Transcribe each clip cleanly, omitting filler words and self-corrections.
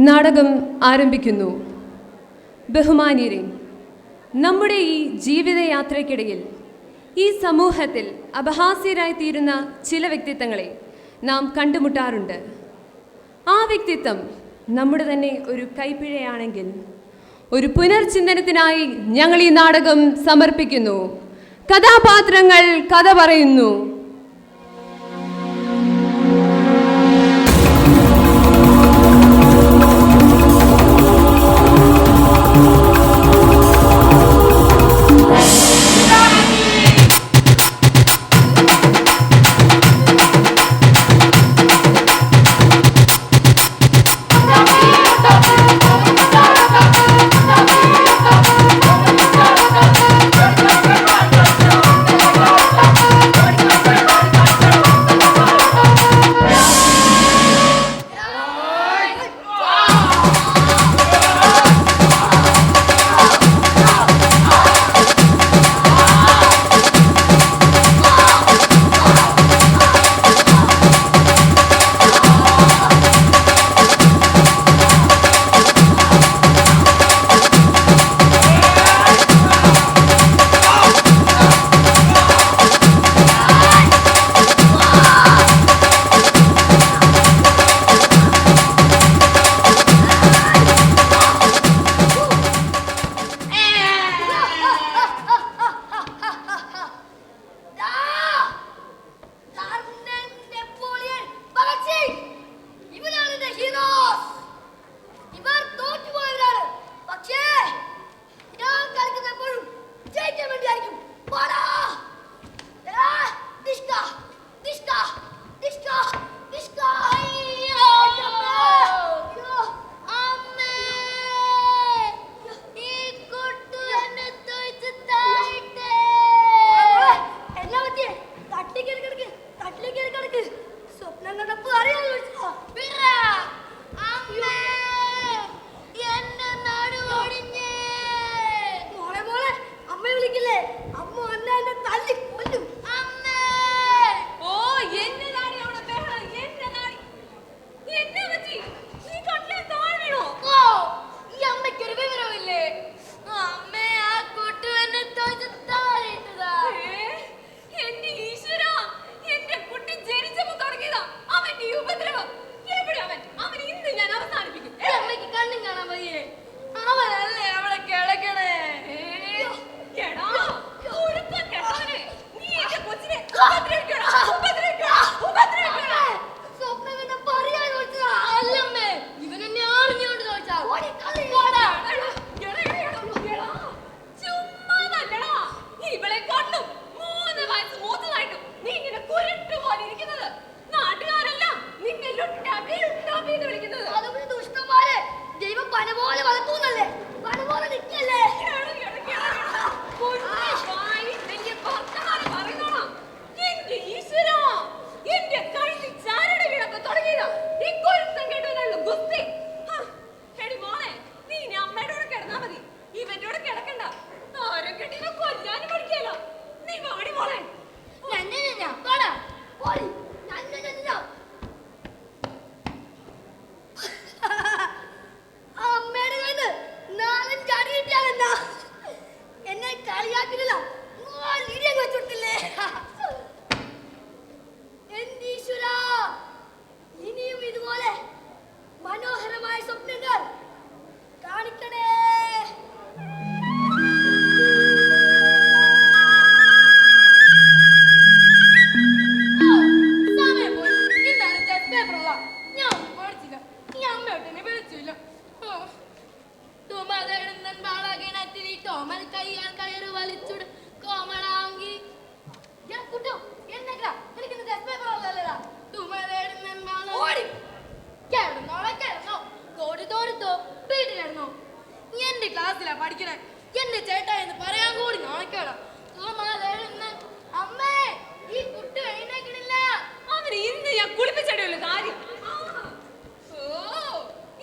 നാടകം ആരംഭിക്കുന്നു. ബഹുമാന്യരെ, നമ്മുടെ ഈ ജീവിതയാത്രയ്ക്കിടയിൽ ഈ സമൂഹത്തിൽ അപഹാസ്യരായിത്തീരുന്ന ചില വ്യക്തിത്വങ്ങളെ നാം കണ്ടുമുട്ടാറുണ്ട്. ആ വ്യക്തിത്വം നമ്മുടെ തന്നെ ഒരു കൈപ്പിഴയാണെങ്കിൽ ഒരു പുനർചിന്തനത്തിനായി ഞങ്ങൾ ഈ നാടകം സമർപ്പിക്കുന്നു. കഥാപാത്രങ്ങൾ കഥ പറയുന്നു.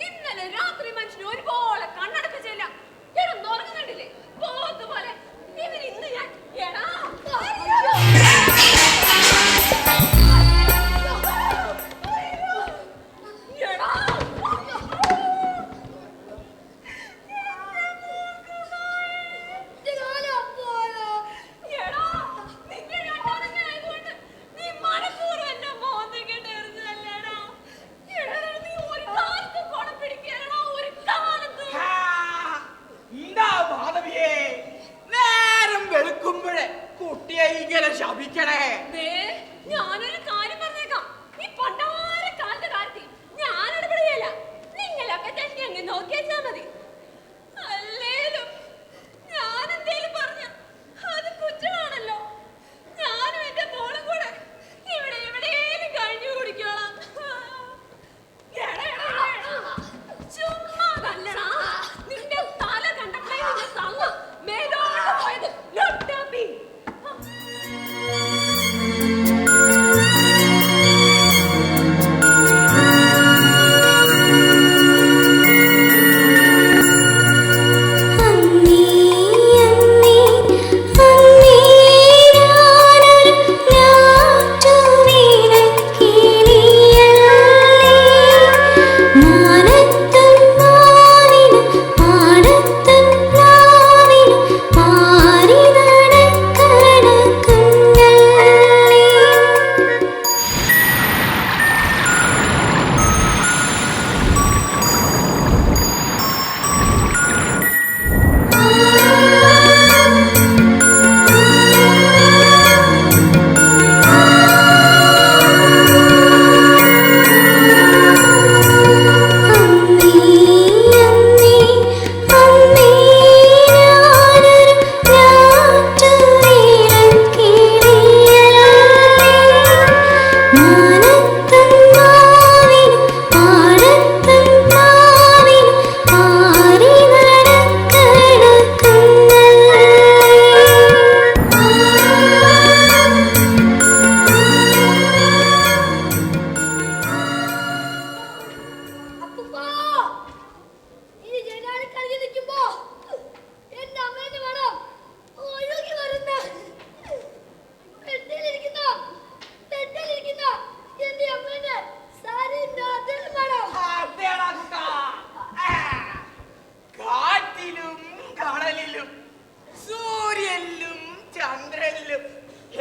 ഇന്നലെ രാത്രി മനുഷ്യന് ഒരുപോലെ കണ്ണടപ്പിച്ചില്ല. ശപിക്കണേ. ഞാനൊരു കാര്യം പറഞ്ഞേക്കാം. ഈ പണ്ടാര കാലത്തെ കാര്യത്തിൽ ഞാൻ ഇടപെടുകയില്ല. നിങ്ങളൊക്കെ തന്നെ അങ്ങ് നോക്കിയാൽ മതി. അല്ലേലും ഞാൻ എന്തേലും പറഞ്ഞ അത് കുറ്റമാണല്ലോ. ഞാനും എന്റെ മോളും കൂടെ ഇവിടെ എവിടെയും കഴിഞ്ഞു കുടിക്കോളാം. ചുമ്മാ കല്ലടാ, നിന്റെ തല കണ്ടപ്പോഴേ നിന്റെ തള്ള മേലോട്ട് പോയത്.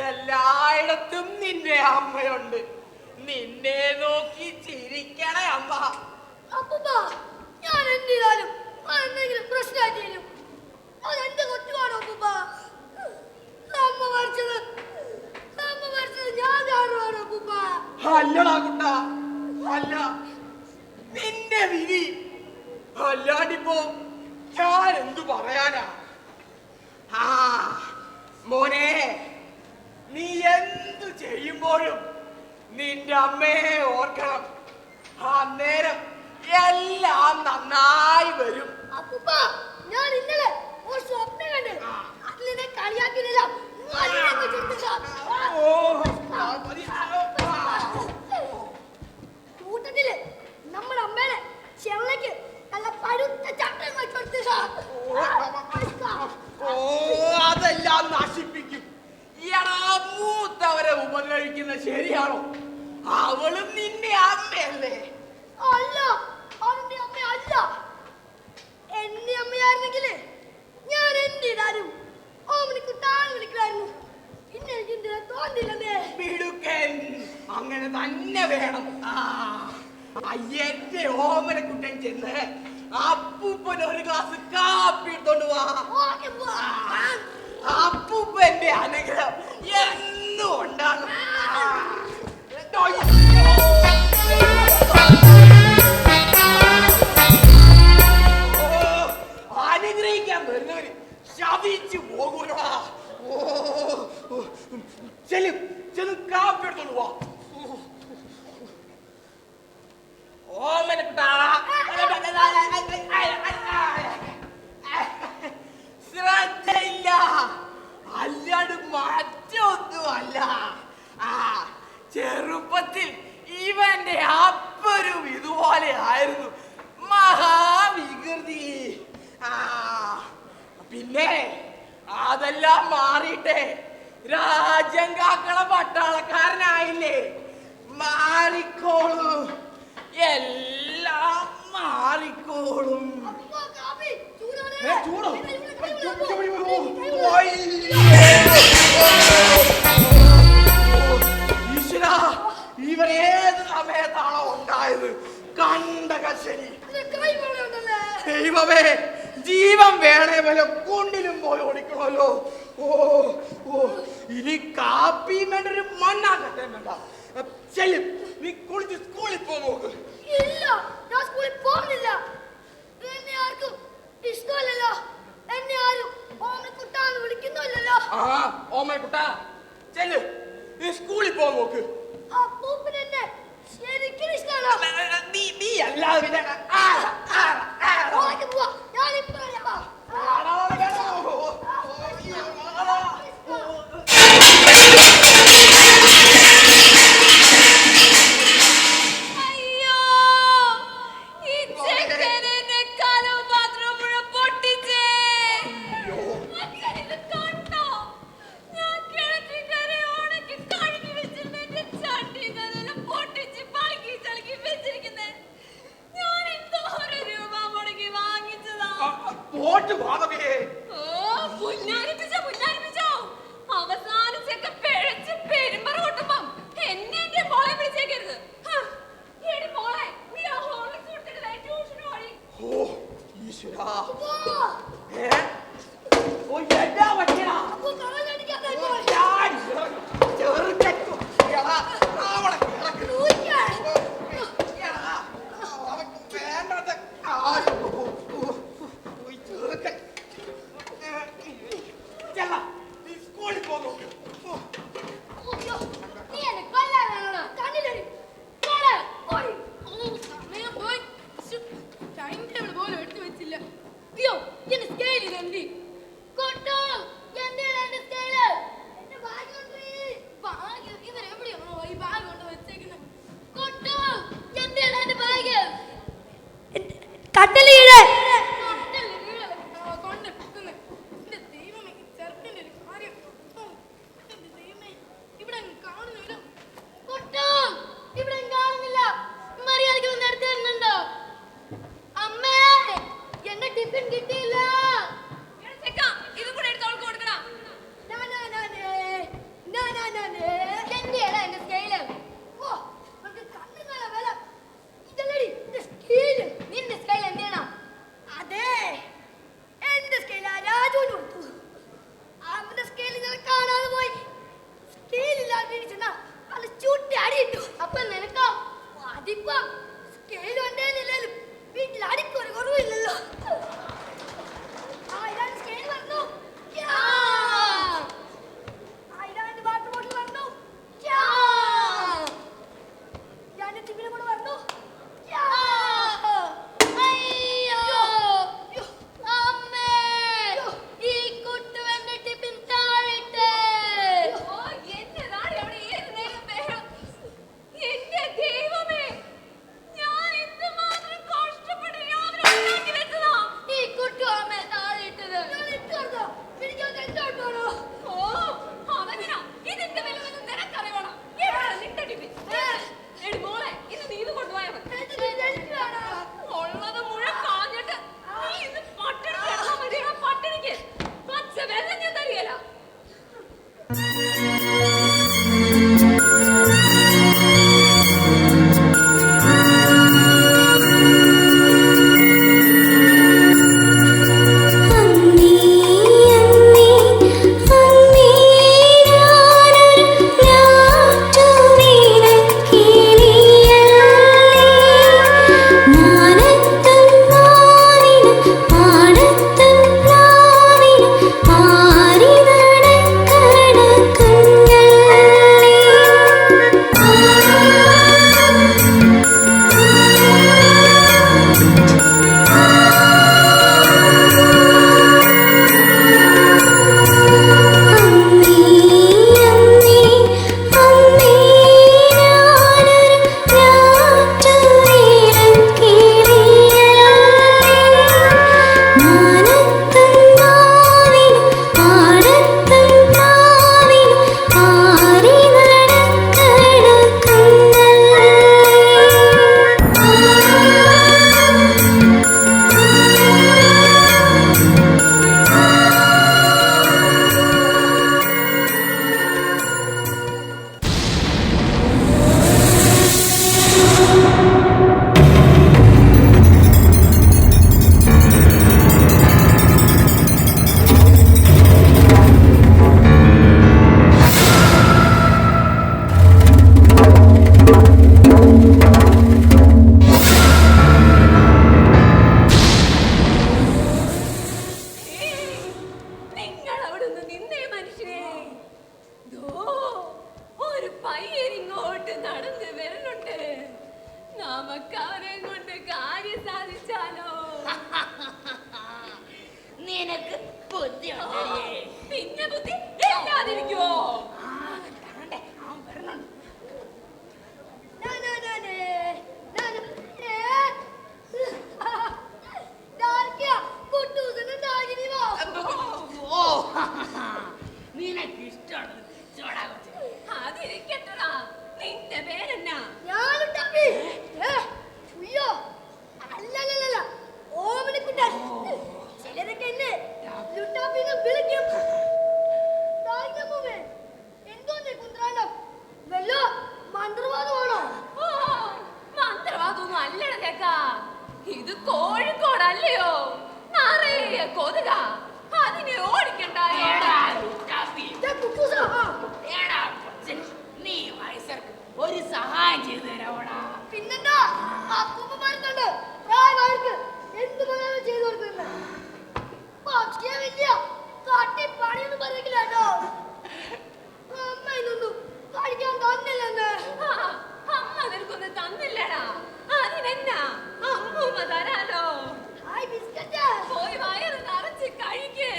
എല്ലായിടത്തും നിന്റെ അമ്മയുണ്ട്. നിന്നെ നോക്കി ചിരിക്കണേ അമ്മ. ഞാൻ എന്തിനാലും എന്തെങ്കിലും പ്രശ്നമായിട്ടും അതെന്റെ കൊച്ചുവാണോ അപ്പൂപ്പ? അമ്മ മരിച്ചത് ഞാൻ കാണുവാണോ അപ്പൂപ്പ? അല്ലടാ കുട്ട, അല്ല. നിന്റെ വിധി അല്ലാണ്ടിപ്പോ ഞാൻ എന്തു പറയാനാ? മോനെ, നീ എന്തു ചെയ്യുമ്പോഴും നിന്റെ അമ്മയെ ഓർക്കണം. അന്നേരം എല്ലാം നന്നായി വരും. അപ്പൂപ്പ, ഞാൻ ഇന്നലെ ഒരു സ്വപ്നം കണ്ട്. അതിനെ കളിയാക്കിയില്ല. കൂട്ടത്തില് നമ്മുടെ അമ്മേനെ ചെള്ളക്ക് നല്ല പഴുത്ത ചട്ടം വെച്ചെടുത്തില്ല. അതെല്ലാം നശിപ്പിക്കും. മൂത്തവരെ ഉപദ്രവിക്കുന്നത് ശരിയാണോ? അവളും നിന്റെ അമ്മയല്ലേ? അല്ല, അവന്റെ അമ്മ അല്ല. എന്റെ അമ്മയായിരുന്നെങ്കില് ഞാൻ എന്തിനാലും ഓമനിക്കുട്ടാൻ വിളിക്കുമായിരുന്നു. പിന്നെ എനിക്ക് എന്തിനാ തോന്നില്ലതേ. മിടുക്കൻ, അങ്ങനെ തന്നെ വേണം. എന്റെ ഓമനക്കുട്ടൻ ചെന്ന് അപ്പൂപ്പൻ ഒരു ഗ്ലാസ് കാപ്പി എടുത്തോണ്ട് വാ. അപ്പൂപ്പന്റെ അനുഗ്രഹം എന്നും ഉണ്ടാകും. അനുഗ്രഹിക്കാൻ വരുന്നവര് ശപിച്ചു പോകൂടാ. ചെന്ന് കാപ്പി എടുത്തോണ്ട് വാ. ഓമനക്കുട്ടാ, ശ്രദ്ധയില്ല, അല്ലാണ്ട് മറ്റൊന്നും അല്ല. ചെറുപ്പത്തിൽ ഇവന്റെ അപ്പരും ഇതുപോലെ ആയിരുന്നു, മഹാവികൃതി. പിന്നെ അതെല്ലാം മാറിയിട്ടെ രാജ്യം കാക്കണ പട്ടാളക്കാരനായില്ലേ. മാറിക്കോളും, എല്ലാം മാറിക്കോളും. ചൂടോ? ഈശ്വരാ, ഇവൻ ഏത് സമയത്താണോ ഉണ്ടായത്? കണ്ടകശനി. ദൈവമേ, ജീവൻ വേണേ വല്ല കുണ്ടിലും പോയി ഓടിക്കണമല്ലോ. ഓ ഓ ഇനി കാപ്പിയും വേണ്ട, ഒരു മണ്ണാകട്ടെ വേണ്ട. ചെല്ലും, നീ കുളിച്ച് സ്കൂളിൽ പോ നോക്ക്. ഇല്ല, ഞാൻ സ്കൂളിൽ പോകുന്നില്ല. എന്നെ ആർക്കും ഇഷ്ടമല്ലല്ലോ. എന്നെ ആരും ഓമനക്കുട്ടാന്ന് വിളിക്കുന്നില്ലല്ലോ. ആ ഓമനക്കുട്ടാ, ചെല്ല്, നീ സ്കൂളിൽ പോ നോക്ക്. അപ്പൂപ്പന് എന്നെ ശരിക്കും ഇഷ്ടമാണോ? നീ അല്ലാതെ പിന്നെ ആരാ? പോവാ, ഞാനിപ്പോ വരാം. അയ്യോ, ഈ ചെക്കൻ എന്നെ കലവും പാത്രവും മുഴുവൻ പൊട്ടിച്ചേ. അച്ഛനിത് കണ്ടോ? ഞാൻ കിണറ്റിൽ കയറി ഉണക്കി കഴുകി വെച്ചിരുന്ന എന്റെ ചട്ടിയും കലവും പൊട്ടിച്ച് പളുക്കി ചളുക്കി വെച്ചിരിക്കുന്നെ. ഞാൻ എന്തോരം രൂപ മുടക്കി വാങ്ങിച്ചതാ. പോട്ട് മാധവിയെ. ഓ, പുന്നാരിപ്പിച്ചോ. അവസാനം ചെക്കൻ പിഴച്ച് പെരുമ്പറ കൊട്ടുമ്പം എന്നെ എന്റെ മോളെ വിളിച്ചേക്കരുത്. എടി മോളെ, നീ ആ ഹോർലിക്സ് കൊടുത്തിട്ട് ട്യൂഷന് പോയി. ഓ ഈശ്വരാ. ഓ എന്താ പറ്റിയ? അപ്പൂ കള്ളടിക്കാതെ നീ എന്നെ കൊല്ലാനാണോ? കണ്ണിലടി സമയം പോയി. ടൈം ടേബിൾ പോലും എടുത്തു വെച്ചില്ല. അയ്യോ, എന്റെ സ്കെയിൽ ഇതെന്തി? കൊട്ടോ, എന്തിനാ എന്റെ സ്കെയില്? എന്റെ ബാഗ് കൊണ്ടുപോയി. ഭാഗ്യം, ഇവരെവിടെയാണോ ഈ ബാഗ് കൊണ്ട് വെച്ചേക്കുന്നത്? കൊട്ടോ, എന്തിനാ എന്റെ ബാഗ്? കട്ടലിടെ കൊണ്ട് വെക്കുന്നത്. എന്റെ ദൈവമേ, ഈ ചെറുക്കന്റെ ഒരു കാര്യം. ഓ, എന്റെ ദൈവമേ, ഇവിടെ അങ്ങ് കാണുന്നില്ല. കൊട്ടോ, ഇവിടെ കാണുന്നില്ല. മര്യാദയ്ക്ക് വന്ന് എടുത്ത് തരുന്നുണ്ടോ? അമ്മേ, എന്റെ ടിഫിൻ കിട്ടിയില്ല. എടാ ചെക്കാ, ഇതും കൂടെ എടുത്ത് അവൾക്ക് കൊടുക്കണം. എന്തിനാ എന്റെ സ്കെയില്? ഓ, നമുക്ക് കണ്ണുകള വില. ഇതല്ലടി എന്റെ സ്കെയില്. നിന്റെ സ്കെയിൽ എന്തിനാ? അതെ, എന്റെ സ്കെയിൽ രാജുവിന് കൊടുത്തു. അവന്റെ സ്കെയിൽ ഇന്നലെ കാണാതെ പോയി. സ്കെയിലില്ലാതെ ഇടിച്ചെന്നാ അത് ചൂട്ടി അടിയിട്ടു. അപ്പൊ നിനക്കോ? അതിപ്പോ സ്കെയിൽ ഉണ്ടേലും വീട്ടിൽ അടിക്കൊരു കുറവില്ലല്ലോ. ആ ഇതാണ് സ്കെയിൽ വന്നു. ഇതാണ് വാട്ടർ ബോട്ടിൽ വന്നു. ഞാൻ ടിഫിനും കൂടെ വന്നു. അയ്യോ, അമ്മേ, ഈ കുട്ടുവന്റെ ടിഫിൻ താഴിട്ട്. ഓ, എന്നതാണ് അവിടെ ഏത് നേരം ബഹളം? എന്റെ ദൈവമേ, ദോ, ഒരു പയ്യൻ ഇങ്ങോട്ട് നടന്ന് വരുന്നുണ്ട്. നമുക്കവനെ കൊണ്ട് കാര്യം സാധിച്ചാലോ? നിനക്ക് ബുദ്ധി ഉണ്ടല്ലേ? പിന്നെ ബുദ്ധി ഇല്ലാതിരിക്കുവോ? അവൻ വരണുണ്ട്. ഓ, നിനക്ക് ഇഷ്ടമാണ് അതിരിക്കട്ടടാ. നിന്റെ പേരെന്നാ? ചിലരൊക്കെ എന്നെ ലുട്ടാപ്പിന്ന് വിളിക്കും. എന്തോന്നേ കുന്ത്രാണ്ടം? വല്ലോ മന്ത്രവാദമാണോ? ഓ, മന്ത്രവാദമൊന്നും അല്ലടാ ചേക്കാ. ഇത് കോഴിക്കോടല്ലയോ? നിറയെ കൊതുക. അതിനെ ഓടിക്കണ്ടായോ? നീ വയസ്സർക്ക് ഒരു സഹായം ചെയ്തു തരാവോടാ. പിന്നെന്താ അപ്പൂപ്പന്മാർക്കുണ്ട് പ്രായമാർക്ക് എന്ത് പറയാനും ചെയ്തു കൊടുക്കുന്നത്. പക്ഷേ വലിയ കാട്ടി പണിയൊന്നും പറയില്ല കേട്ടോ. അമ്മ ഇതൊന്നും കഴിക്കാൻ തന്നില്ലെന്ന്. ആ, അമ്മ നിനക്കൊന്നും തന്നില്ലടാ. അതിനെന്നാ അമ്മൂമ്മ തരാലോ. Hi biscuit. പോയി വയറ് നിറച്ച് കഴിക്കേ.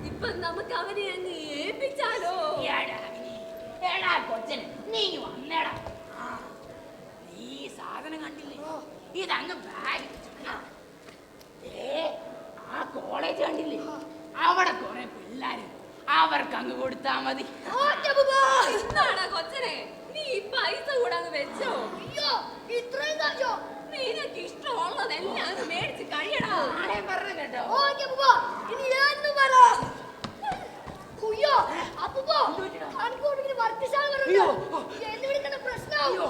ഇപ്പൊ നമുക്ക് അവനെ അങ്ങ് ഏൽപ്പിച്ചാലോ? എടാ കൊച്ചന് നീ വന്നേടാ. നീ സാധനം കണ്ടില്ലേ? ഇതങ്ങ് ബാഗ്. ആ കോളേജ് കണ്ടില്ലേ? അവിടെ കുറെ പിള്ളേര്. അവർക്ക് അങ്ങ് കൊടുത്താ മതി. എന്താടാ കൊച്ചനെ, നീ ഈ പൈസ കൂടെ അങ്ങ് വെച്ചോ? അയ്യോ ഇത്രയും കാശോ? നിനക്ക് ഇഷ്ടമുള്ളതെല്ലാം അങ്ങ് മേടിച്ച് കഴിയടാ. ആരെയും പറഞ്ഞു കേട്ടോ? ഓക്കേ അപ്പൂപ്പ, ഇനി എന്നും പറ. അയ്യോ അപ്പൂപ്പ, കണക്കൂട്ടിന് വർക്കശാല വരുന്നുണ്ട്. എന്നെ വിളിക്കുന്ന പ്രശ്നമാവും.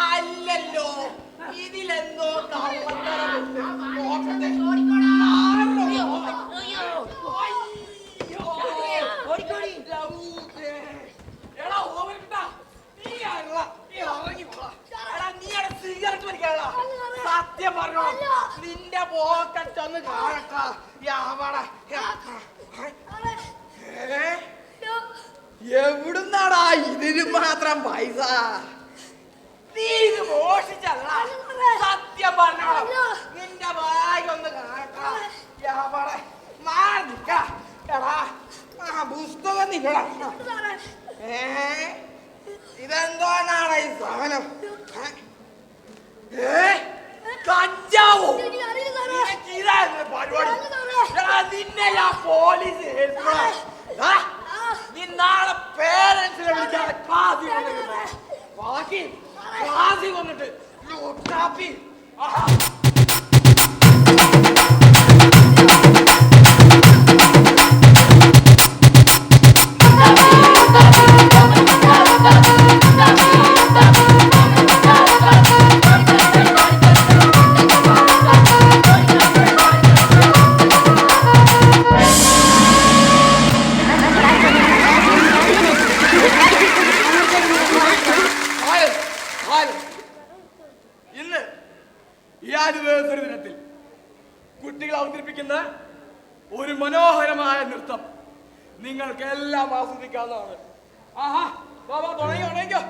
അല്ലല്ലോ, ഇതിലെന്തോ സത്യം പറഞ്ഞോ, നിന്റെ പോക്കറ്റൊന്ന് കാണട്ട. എവിടുന്നാടാ ഇതിന് മാത്രം പൈസ? നീ ഇത് മോഷിച്ചല്ല, സത്യം പറഞ്ഞോ. നിന്റെ ബാഗൊന്ന് കാണട്ടാ. പുസ്തകം നിങ്ങളാ. ഇതെന്തോന്നാണ് ഈ സാധനം? കഞ്ചാവോ? ഇതായിരുന്നു പരിപാടി. നിന്നെ ഞാൻ പോലീസ് ഏൽപ്പിക്കണം. നീ നാളെ പേരൻസിനെ വിളിക്കാതെ ക്ലാസ്സിൽ കൊണ്ടിരുന്നേ. ബാക്കി ക്ലാസ്സിൽ വന്നിട്ട് ലുട്ടാപ്പി. ഇന്ന് ഈ ആനിവേഴ്സറി ദിനത്തിൽ കുട്ടികൾ അവതരിപ്പിക്കുന്ന ഒരു മനോഹരമായ നൃത്തം നിങ്ങൾക്ക് എല്ലാം ആസ്വദിക്കാവുന്നതാണ്. ആഹാ, തുടങ്ങിക്കോ.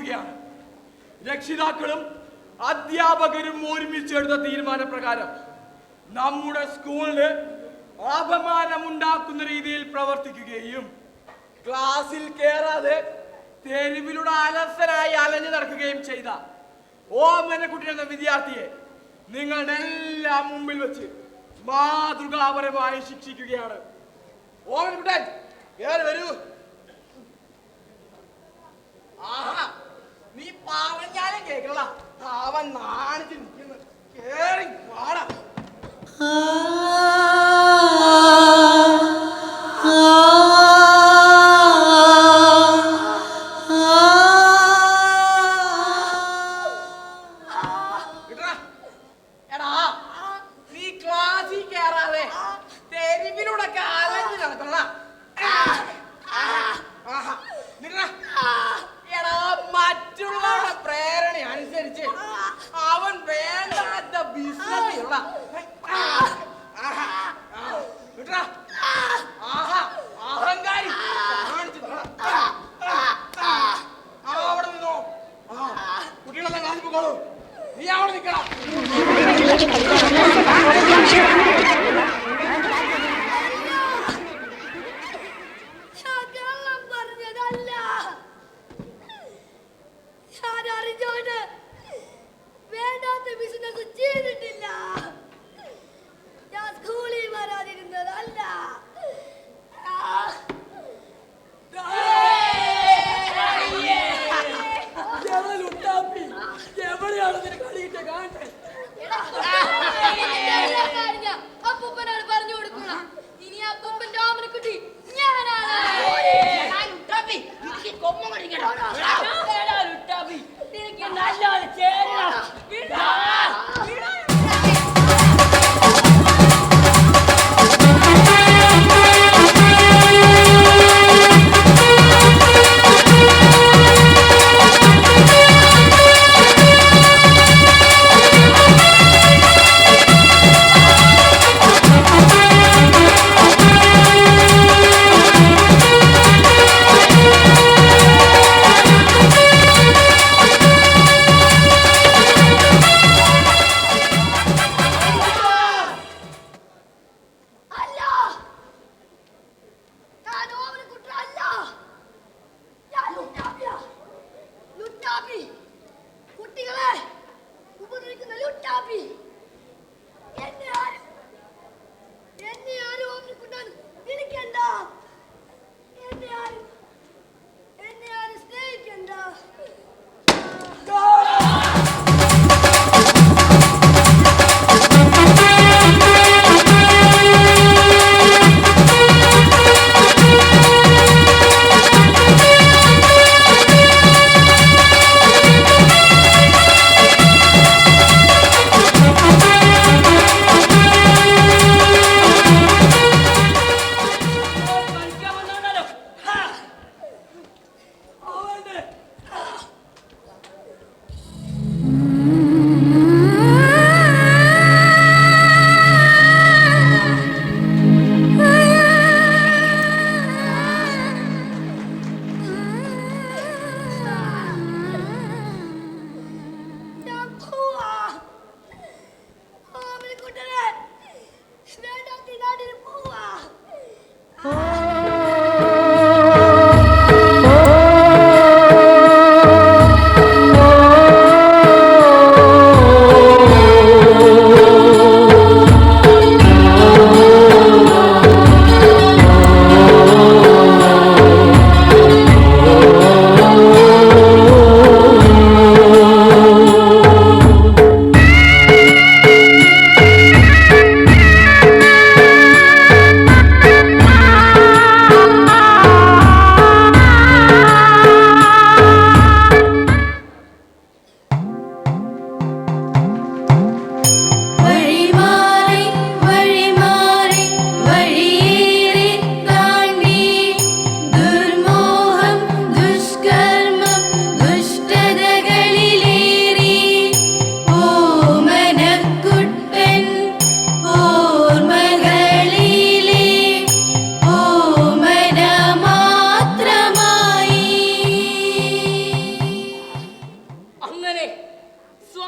ആരംഭിക്കുകയാണ്. രക്ഷിതാക്കളും അധ്യാപകരും ഒരുമിച്ചെടുത്ത തീരുമാനപ്രകാരം നമ്മുടെ സ്കൂളിന് അപമാനമുണ്ടാക്കുന്ന രീതിയിൽ പ്രവർത്തിക്കുകയും ക്ലാസ്സിൽ കയറാതെ തെരുവിലൂടെ അലസനായി അലഞ്ഞു നടക്കുകയും ചെയ്ത ഓമനക്കുട്ടി എന്ന വിദ്യാർത്ഥിയെ നിങ്ങളുടെ എല്ലാം മുമ്പിൽ വെച്ച് മാതൃകാപരമായി ശിക്ഷിക്കുകയാണ്. ഓമനക്കുട്ടൻ വരൂ. ആഹാ, നീ പറഞ്ഞാലും കേൾക്കണ, അവൻ നാണിച്ച് നിൽക്കുന്നു. കേറി പാടാ.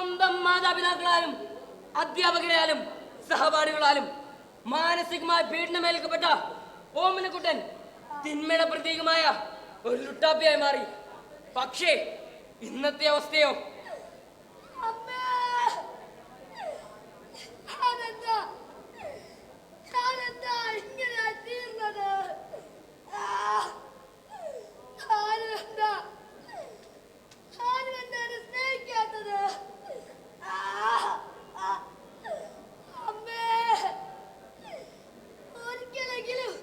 സ്വന്തം മാതാപിതാക്കളാലും അധ്യാപകരാലും സഹപാഠികളാലും മാനസികമായി പീഡനമേൽക്കപ്പെട്ട ഓമനക്കുട്ടൻ തിന്മയുടെ പ്രതീകമായ ഒരു ലുട്ടാപ്പിയായി മാറി. പക്ഷേ ഇന്നത്തെ അവസ്ഥയോ അമ്മേ, ഞാനെന്താ ഇങ്ങനെ തീർന്നത്? ആരുമെന്താ എന്നെ സ്നേഹിക്കാത്തത്? അമ്മേ, ഒരിക്കലെങ്കിലും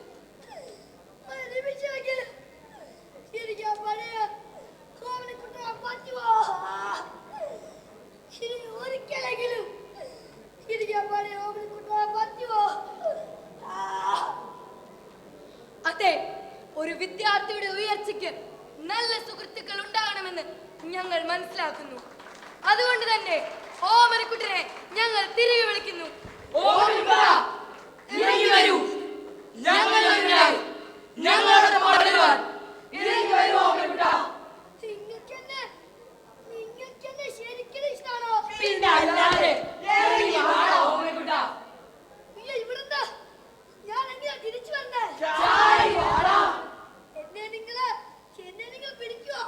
ഒരു നിമിഷമെങ്കിലും എനിക്ക് ആ പഴയ കോമനക്കുട്ടനെ പറ്റുമോ? ഇനി ഒരിക്കലെങ്കിലും എനിക്ക് ആ പഴയ കോമനക്കുട്ടനെ പറ്റുമോ? അതെ, ഒരു വിദ്യാർത്ഥിയുടെ ഉയർച്ചയ്ക്ക് നല്ല സുഹൃത്തുക്കൾ ഉണ്ടാകണമെന്ന് ഞങ്ങൾ മനസ്സിലാക്കുന്നു. അതുകൊണ്ട് തന്നെ ഓമനക്കുട്ടനെ ഞങ്ങൾ തിരികെ വിളിക്കുന്നു. നിങ്ങൾക്കെന്നെ ശരിക്കും ഇഷ്ടാണോ? ഇവിടുന്ന് ഞാൻ എങ്ങനെയാ തിരിച്ചു വന്നേ? എന്നെ നിങ്ങൾ പിടിക്കുവോ?